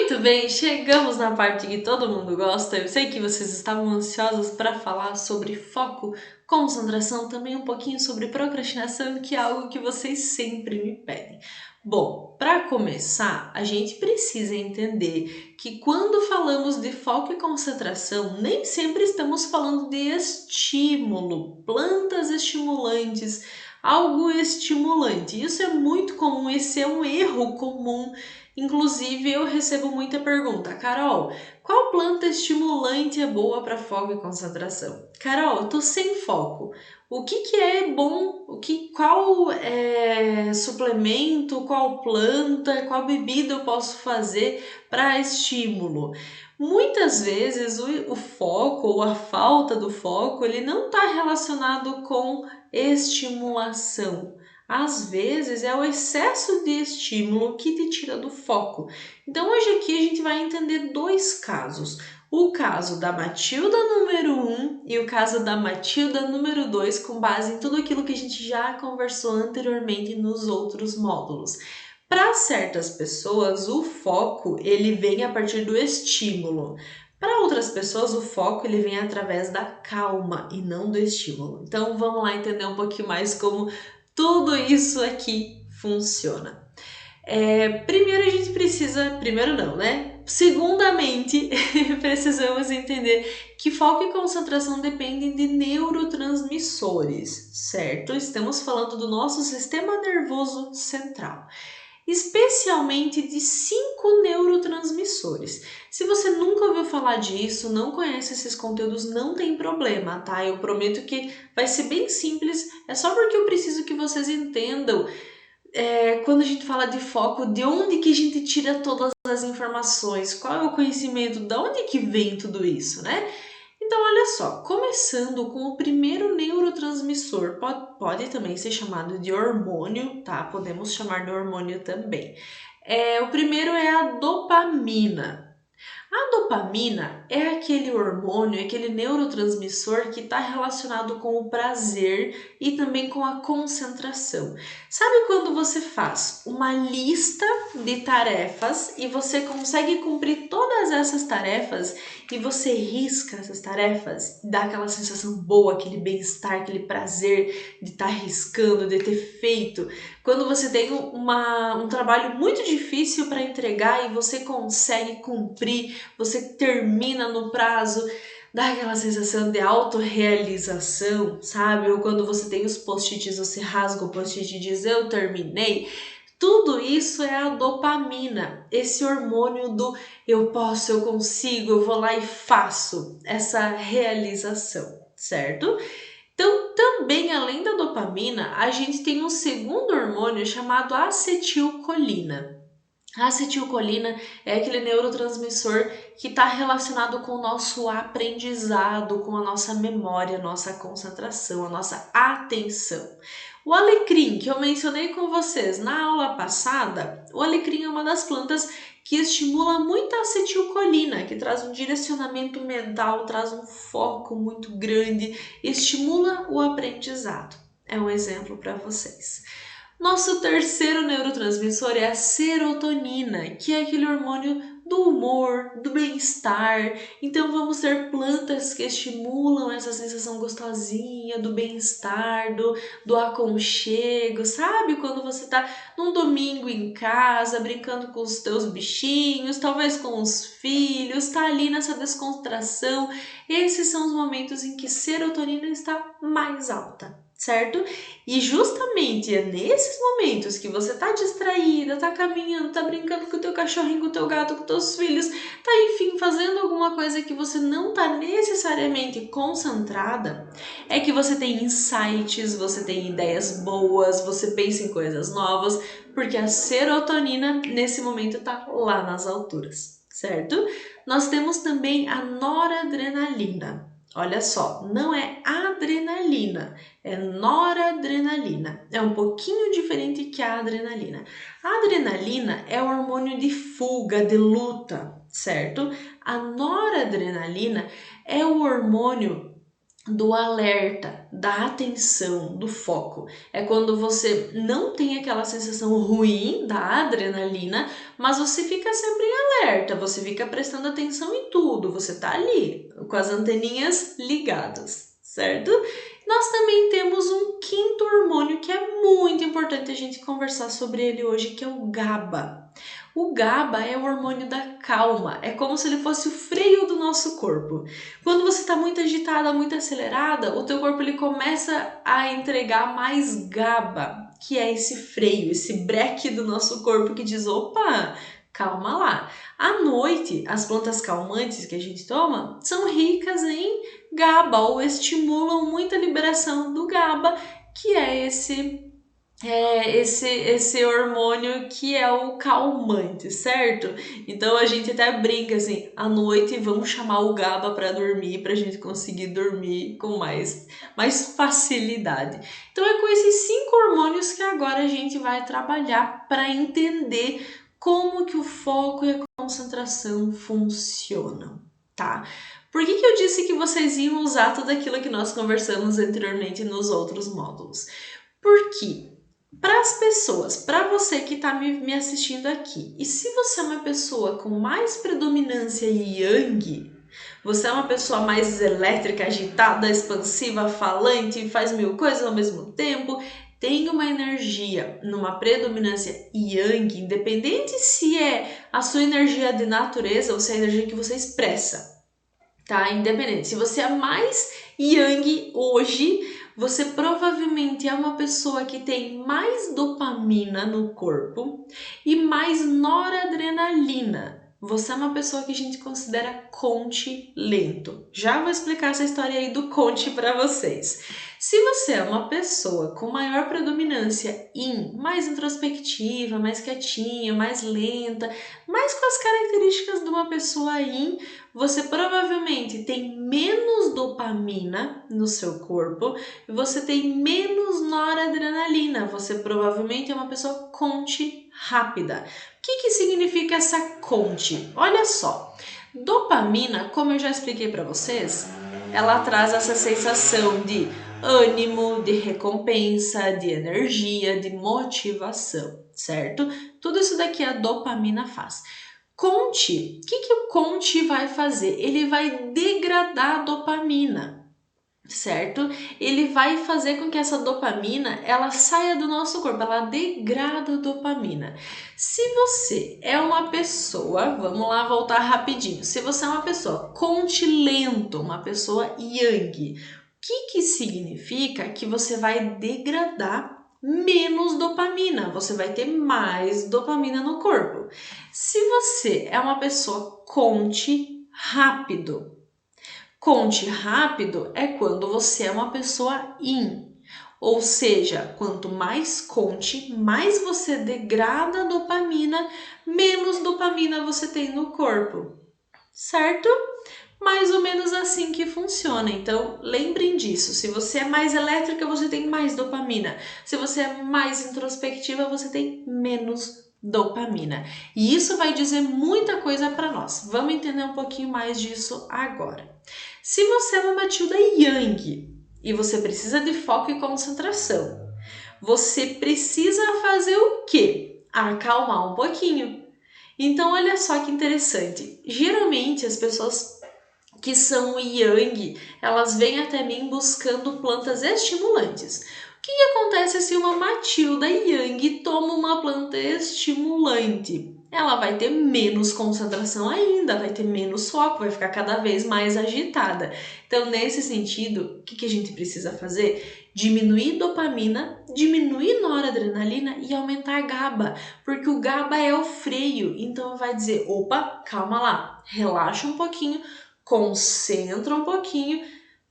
Muito bem, chegamos na parte que todo mundo gosta. Eu sei que vocês estavam ansiosos para falar sobre foco, concentração, também um pouquinho sobre procrastinação, que é algo que vocês sempre me pedem. Bom, para começar, a gente precisa entender que quando falamos de foco e concentração, nem sempre estamos falando de estímulo, plantas estimulantes, algo estimulante. Isso é muito comum, esse é um erro comum. Inclusive, eu recebo muita pergunta: Carol, qual planta estimulante é boa para foco e concentração? Carol, eu tô sem foco. O que é bom? Qual suplemento, qual planta, qual bebida eu posso fazer para estímulo? Muitas vezes o foco ou a falta do foco, ele não está relacionado com estimulação. Às vezes é o excesso de estímulo que te tira do foco. Então hoje aqui a gente vai entender dois casos. O caso da Matilda número 1 e o caso da Matilda número 2, com base em tudo aquilo que a gente já conversou anteriormente nos outros módulos. Para certas pessoas, o foco ele vem a partir do estímulo. Para outras pessoas, o foco ele vem através da calma e não do estímulo. Então vamos lá entender um pouquinho mais como tudo isso aqui funciona. Primeiro a gente precisa, primeiro não, né? Segundamente, precisamos entender que foco e concentração dependem de neurotransmissores, certo? Estamos falando do nosso sistema nervoso central, especialmente de 5 neurotransmissores. Se você nunca ouviu falar disso, não conhece esses conteúdos, não tem problema, tá? Eu prometo que vai ser bem simples, é só porque eu preciso que vocês entendam quando a gente fala de foco, de onde que a gente tira todas as informações, qual é o conhecimento, de onde que vem tudo isso, né? Então, olha só, começando com o primeiro neurotransmissor, pode também ser chamado de hormônio, tá? Podemos chamar de hormônio também. O primeiro é a dopamina. A dopamina é aquele hormônio, aquele neurotransmissor que está relacionado com o prazer e também com a concentração. Sabe quando você faz uma lista de tarefas e você consegue cumprir todas essas tarefas e você risca essas tarefas, dá aquela sensação boa, aquele bem-estar, aquele prazer de estar riscando, de ter feito? Quando você tem um trabalho muito difícil para entregar e você consegue cumprir, você termina no prazo, dá aquela sensação de autorrealização, sabe? Ou quando você tem os post-its, você rasga o post-it e diz eu terminei. Tudo isso é a dopamina, esse hormônio do eu posso, eu consigo, eu vou lá e faço, essa realização, certo? Então, também além da dopamina, a gente tem um segundo hormônio chamado acetilcolina. A acetilcolina é aquele neurotransmissor que está relacionado com o nosso aprendizado, com a nossa memória, a nossa concentração, a nossa atenção. O alecrim, que eu mencionei com vocês na aula passada, o alecrim é uma das plantas que estimula muito a acetilcolina, que traz um direcionamento mental, traz um foco muito grande, estimula o aprendizado. É um exemplo para vocês. Nosso terceiro neurotransmissor é a serotonina, que é aquele hormônio do humor, do bem-estar. Então vamos ter plantas que estimulam essa sensação gostosinha, do bem-estar, do aconchego, sabe? Quando você tá num domingo em casa, brincando com os teus bichinhos, talvez com os filhos, tá ali nessa descontração. Esses são os momentos em que serotonina está mais alta, certo? E justamente é nesses momentos que você tá distraída, tá caminhando, tá brincando com o teu cachorrinho, com o teu gato, com teus filhos, tá enfim fazendo alguma coisa que você não tá necessariamente concentrada, é que você tem insights, você tem ideias boas, você pensa em coisas novas, porque a serotonina nesse momento tá lá nas alturas, certo? Nós temos também a noradrenalina. Olha só, não é adrenalina, é noradrenalina. É um pouquinho diferente que a adrenalina. A adrenalina é o hormônio de fuga, de luta, certo? A noradrenalina é o hormônio do alerta, da atenção, do foco. É quando você não tem aquela sensação ruim da adrenalina, mas você fica sempre em alerta, você fica prestando atenção em tudo, você tá ali com as anteninhas ligadas, certo? Nós também temos um quinto hormônio que é muito importante a gente conversar sobre ele hoje, que é o GABA. O GABA é o hormônio da calma, é como se ele fosse o freio do nosso corpo. Quando você está muito agitada, muito acelerada, o teu corpo ele começa a entregar mais GABA, que é esse freio, esse breque do nosso corpo que diz, opa, calma lá. À noite, as plantas calmantes que a gente toma são ricas em GABA ou estimulam muito a liberação do GABA, que é esse hormônio que é o calmante, certo? Então a gente até brinca assim, à noite vamos chamar o GABA para dormir, para a gente conseguir dormir com mais facilidade. Então é com esses 5 hormônios que agora a gente vai trabalhar para entender como que o foco e a concentração funcionam, tá? Por que eu disse que vocês iam usar tudo aquilo que nós conversamos anteriormente nos outros módulos? Porque para as pessoas, para você que está me assistindo aqui, e se você é uma pessoa com mais predominância yang, você é uma pessoa mais elétrica, agitada, expansiva, falante, faz mil coisas ao mesmo tempo, tem uma energia numa predominância yang, independente se é a sua energia de natureza ou se é a energia que você expressa, tá? Independente. Se você é mais yang hoje, você provavelmente é uma pessoa que tem mais dopamina no corpo e mais noradrenalina. Você é uma pessoa que a gente considera conte lento. Já vou explicar essa história aí do conte para vocês. Se você é uma pessoa com maior predominância em mais introspectiva, mais quietinha, mais lenta, mais com as características de uma pessoa yin, você provavelmente tem menos dopamina no seu corpo e você tem menos noradrenalina. Você provavelmente é uma pessoa conte rápida. O que significa essa conte? Olha só, dopamina, como eu já expliquei para vocês, ela traz essa sensação de ânimo, de recompensa, de energia, de motivação, certo? Tudo isso daqui a dopamina faz. Conte, o que o Conte vai fazer? Ele vai degradar a dopamina, certo? Ele vai fazer com que essa dopamina ela saia do nosso corpo, ela degrada a dopamina. Se você é uma pessoa, vamos lá voltar rapidinho, se você é uma pessoa Conte lento, uma pessoa yang, o que significa? Que você vai degradar menos dopamina, você vai ter mais dopamina no corpo. Se você é uma pessoa conte rápido, conte rápido é quando você é uma pessoa yin, ou seja, quanto mais conte, mais você degrada a dopamina, menos dopamina você tem no corpo, certo? Mais ou menos assim que funciona. Então, lembrem disso. Se você é mais elétrica, você tem mais dopamina. Se você é mais introspectiva, você tem menos dopamina. E isso vai dizer muita coisa para nós. Vamos entender um pouquinho mais disso agora. Se você é uma Matilda Yang e você precisa de foco e concentração, você precisa fazer o quê? Acalmar um pouquinho. Então, olha só que interessante. Geralmente, as pessoas que são yang, elas vêm até mim buscando plantas estimulantes. O que acontece se uma Matilda yang toma uma planta estimulante? Ela vai ter menos concentração ainda, vai ter menos foco, vai ficar cada vez mais agitada. Então, nesse sentido, o que a gente precisa fazer? Diminuir dopamina, diminuir noradrenalina e aumentar a GABA, porque o GABA é o freio, então vai dizer, opa, calma lá, relaxa um pouquinho, concentra um pouquinho,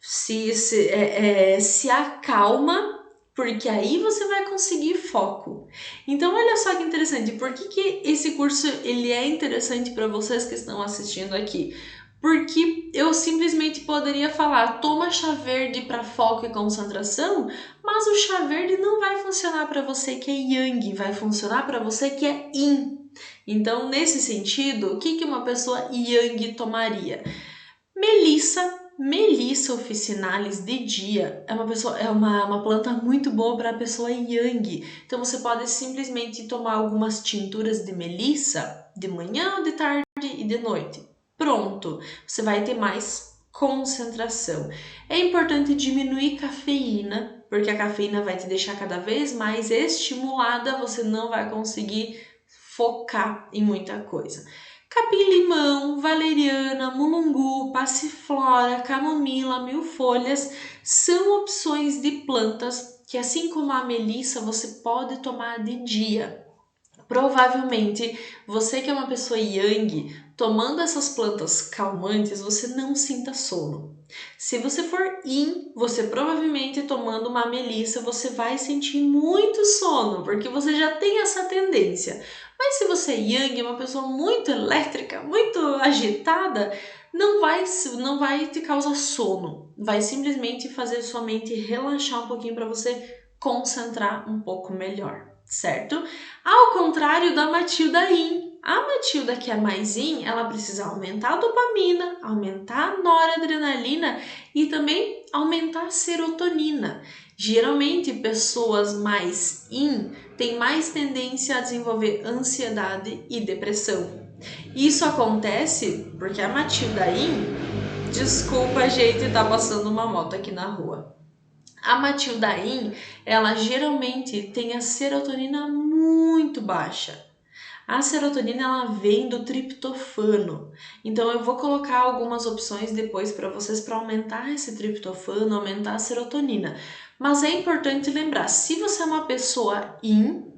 se acalma, porque aí você vai conseguir foco. Então olha só que interessante, por que esse curso ele é interessante para vocês que estão assistindo aqui? Porque eu simplesmente poderia falar, toma chá verde para foco e concentração, mas o chá verde não vai funcionar para você que é yang, vai funcionar para você que é yin. Então, nesse sentido, o que uma pessoa yang tomaria? Melissa, Melissa officinalis de dia é uma planta muito boa para a pessoa yang. Então você pode simplesmente tomar algumas tinturas de melissa de manhã, de tarde e de noite. Pronto, você vai ter mais concentração. É importante diminuir cafeína, porque a cafeína vai te deixar cada vez mais estimulada, você não vai conseguir focar em muita coisa. Capim-limão, valeriana, mulungu, passiflora, camomila, mil-folhas são opções de plantas que, assim como a melissa, você pode tomar de dia. Provavelmente, você que é uma pessoa yang, tomando essas plantas calmantes, você não sinta sono. Se você for yin, você provavelmente tomando uma melissa, você vai sentir muito sono, porque você já tem essa tendência. Mas se você é yang, é uma pessoa muito elétrica, muito agitada, não vai te causar sono. Vai simplesmente fazer sua mente relaxar um pouquinho para você concentrar um pouco melhor, certo? Ao contrário da Matilda Yin. A Matilda que é mais Yin, ela precisa aumentar a dopamina, aumentar a noradrenalina e também aumentar a serotonina. Geralmente, pessoas mais Yin têm mais tendência a desenvolver ansiedade e depressão. Isso acontece porque a Matilda Yin, desculpa, gente, tá passando uma moto aqui na rua. A Matilda Yin, ela geralmente tem a serotonina muito baixa. A serotonina ela vem do triptofano. Então eu vou colocar algumas opções depois para vocês para aumentar esse triptofano, aumentar a serotonina. Mas é importante lembrar, se você é uma pessoa Yin,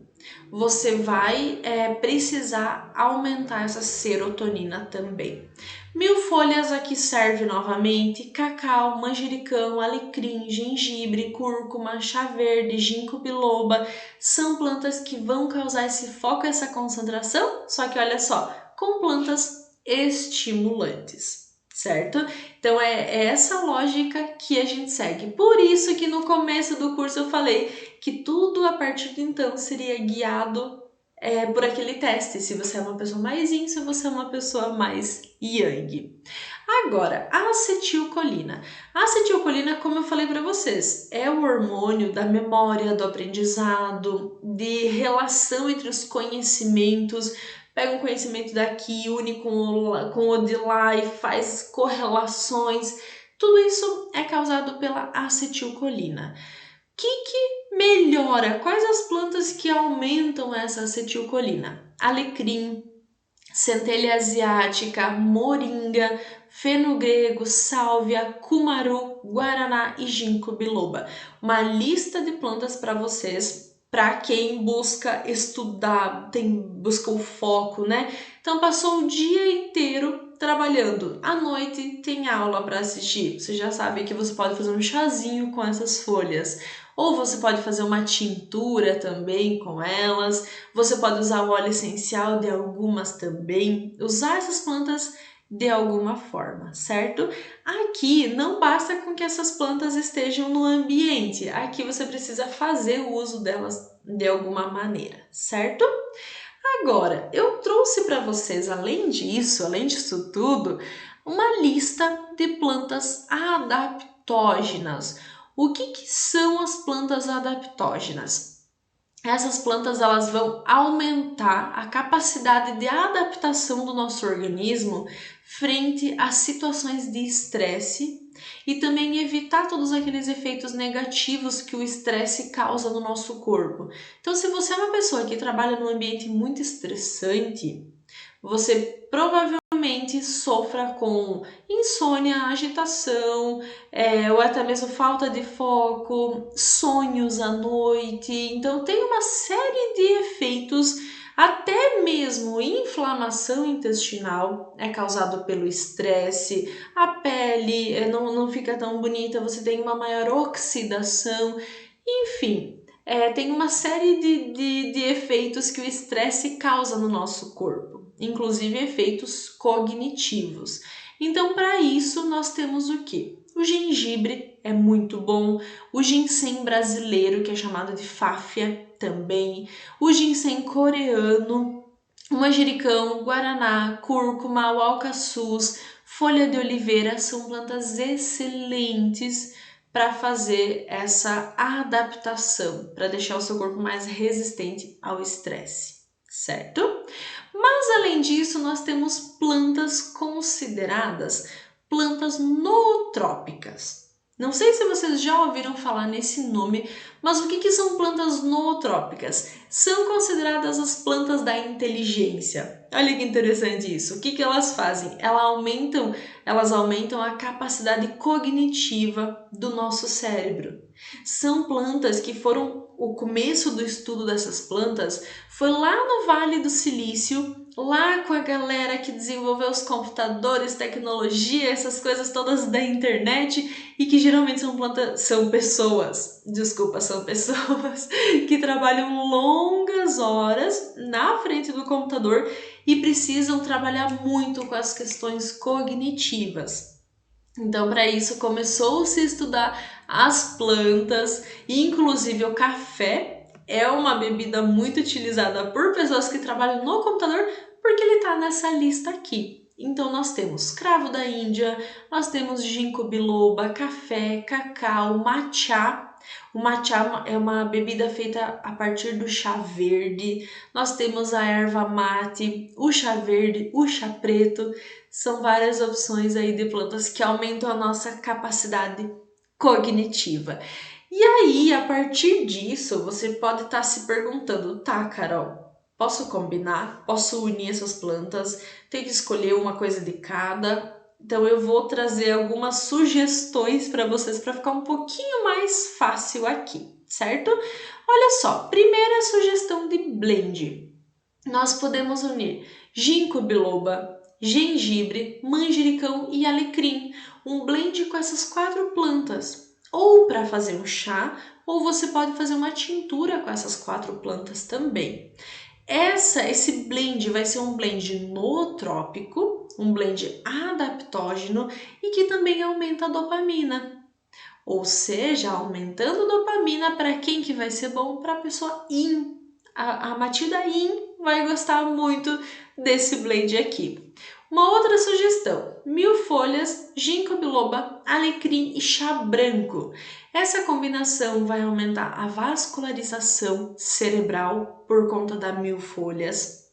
você vai precisar aumentar essa serotonina também. Mil folhas aqui serve novamente, cacau, manjericão, alecrim, gengibre, cúrcuma, chá verde, ginkgo biloba, são plantas que vão causar esse foco, essa concentração, só que olha só, com plantas estimulantes, certo? Então é essa lógica que a gente segue. Por isso que no começo do curso eu falei que tudo a partir de então seria guiado por aquele teste, se você é uma pessoa mais yin, se você é uma pessoa mais yang. Agora, a acetilcolina. A acetilcolina, como eu falei para vocês, é o hormônio da memória, do aprendizado, de relação entre os conhecimentos. Pega um conhecimento daqui, une com o de lá e faz correlações. Tudo isso é causado pela acetilcolina. Que melhora? Quais as plantas que aumentam essa acetilcolina? Alecrim, centelha asiática, moringa, feno-grego, sálvia, cumaru, guaraná e ginkgo biloba. Uma lista de plantas para vocês, para quem busca estudar, busca o foco, né? Então passou o dia inteiro trabalhando, à noite tem aula para assistir. Você já sabe que você pode fazer um chazinho com essas folhas. Ou você pode fazer uma tintura também com elas, você pode usar o óleo essencial de algumas também, usar essas plantas de alguma forma, certo? Aqui não basta com que essas plantas estejam no ambiente, aqui você precisa fazer o uso delas de alguma maneira, certo? Agora, eu trouxe para vocês, além disso tudo, uma lista de plantas adaptógenas. O que são as plantas adaptógenas? Essas plantas elas vão aumentar a capacidade de adaptação do nosso organismo frente a situações de estresse e também evitar todos aqueles efeitos negativos que o estresse causa no nosso corpo. Então, se você é uma pessoa que trabalha num ambiente muito estressante, você provavelmente sofra com insônia, agitação, ou até mesmo falta de foco, sonhos à noite. Então tem uma série de efeitos, até mesmo inflamação intestinal é causado pelo estresse, a pele não fica tão bonita, você tem uma maior oxidação, enfim. Tem uma série de efeitos que o estresse causa no nosso corpo, inclusive efeitos cognitivos. Então, para isso, nós temos o quê? O gengibre é muito bom, o ginseng brasileiro, que é chamado de fáfia, também, o ginseng coreano, o manjericão, guaraná, cúrcuma, o alcaçuz, folha de oliveira são plantas excelentes para fazer essa adaptação, para deixar o seu corpo mais resistente ao estresse, certo? Mas além disso, nós temos plantas consideradas plantas nootrópicas. Não sei se vocês já ouviram falar nesse nome, mas o que são plantas nootrópicas? São consideradas as plantas da inteligência. Olha que interessante isso. O que elas fazem? Elas aumentam a capacidade cognitiva do nosso cérebro. São plantas que foram o começo do estudo dessas plantas foi lá no Vale do Silício, lá com a galera que desenvolveu os computadores, tecnologia, essas coisas todas da internet e que geralmente são pessoas que trabalham longas horas na frente do computador e precisam trabalhar muito com as questões cognitivas. Então, para isso, começou-se a estudar as plantas, inclusive o café é uma bebida muito utilizada por pessoas que trabalham no computador, porque ele está nessa lista aqui. Então, nós temos cravo da Índia, nós temos ginkgo biloba, café, cacau, matcha. O matcha é uma bebida feita a partir do chá verde. Nós temos a erva mate, o chá verde, o chá preto. São várias opções aí de plantas que aumentam a nossa capacidade cognitiva. E aí, a partir disso, você pode estar se perguntando, tá, Carol, posso combinar? Posso unir essas plantas? Tem que escolher uma coisa de cada? Então eu vou trazer algumas sugestões para vocês para ficar um pouquinho mais fácil aqui, certo? Olha só, primeira sugestão de blend. Nós podemos unir ginkgo biloba, gengibre, manjericão e alecrim. Um blend com essas 4 plantas. Ou para fazer um chá, ou você pode fazer uma tintura com essas 4 plantas também. Esse blend vai ser um blend nootrópico, um blend adaptógeno e que também aumenta a dopamina. Ou seja, aumentando dopamina para quem que vai ser bom? Para a pessoa Yin. A Matilda Yin vai gostar muito desse blend aqui. Uma outra sugestão, 1000 folhas, ginkgo biloba, alecrim e chá branco. Essa combinação vai aumentar a vascularização cerebral por conta da 1000 folhas.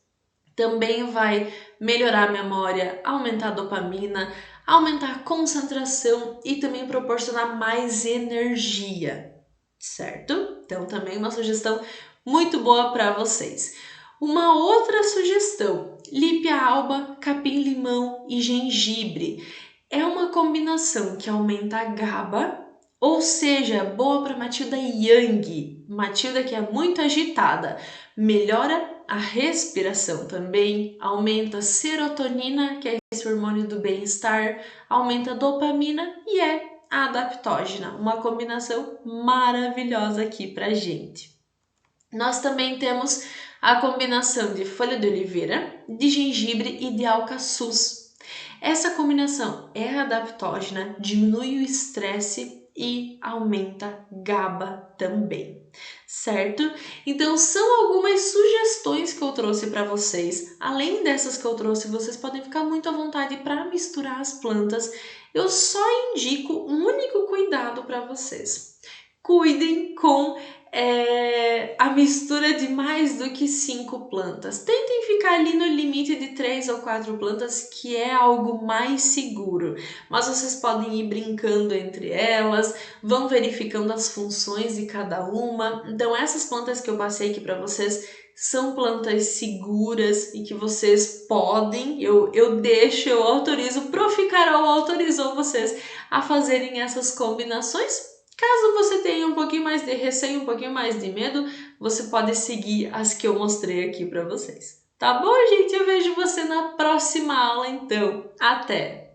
Também vai melhorar a memória, aumentar a dopamina, aumentar a concentração e também proporcionar mais energia, certo? Então também uma sugestão muito boa para vocês. Uma outra sugestão, lípia alba, capim-limão e gengibre. É uma combinação que aumenta a GABA, ou seja, boa para Matilda Yang, Matilda que é muito agitada. Melhora a respiração também, aumenta a serotonina, que é esse hormônio do bem-estar, aumenta a dopamina e é adaptógena, uma combinação maravilhosa aqui pra gente. Nós também temos a combinação de folha de oliveira, de gengibre e de alcaçuz. Essa combinação é adaptógena, diminui o estresse e aumenta GABA também, certo? Então são algumas sugestões que eu trouxe para vocês. Além dessas que eu trouxe, vocês podem ficar muito à vontade para misturar as plantas. Eu só indico um único cuidado para vocês. Cuidem com a mistura de mais do que 5 plantas. Tentem ficar ali no limite de 3 ou 4 plantas, que é algo mais seguro. Mas vocês podem ir brincando entre elas, vão verificando as funções de cada uma. Então essas plantas que eu passei aqui para vocês são plantas seguras e que vocês podem, eu autorizo, Prof. Carol autorizou vocês a fazerem essas combinações. Caso você tenha um pouquinho mais de receio, um pouquinho mais de medo, você pode seguir as que eu mostrei aqui para vocês. Tá bom, gente? Eu vejo você na próxima aula, então. Até!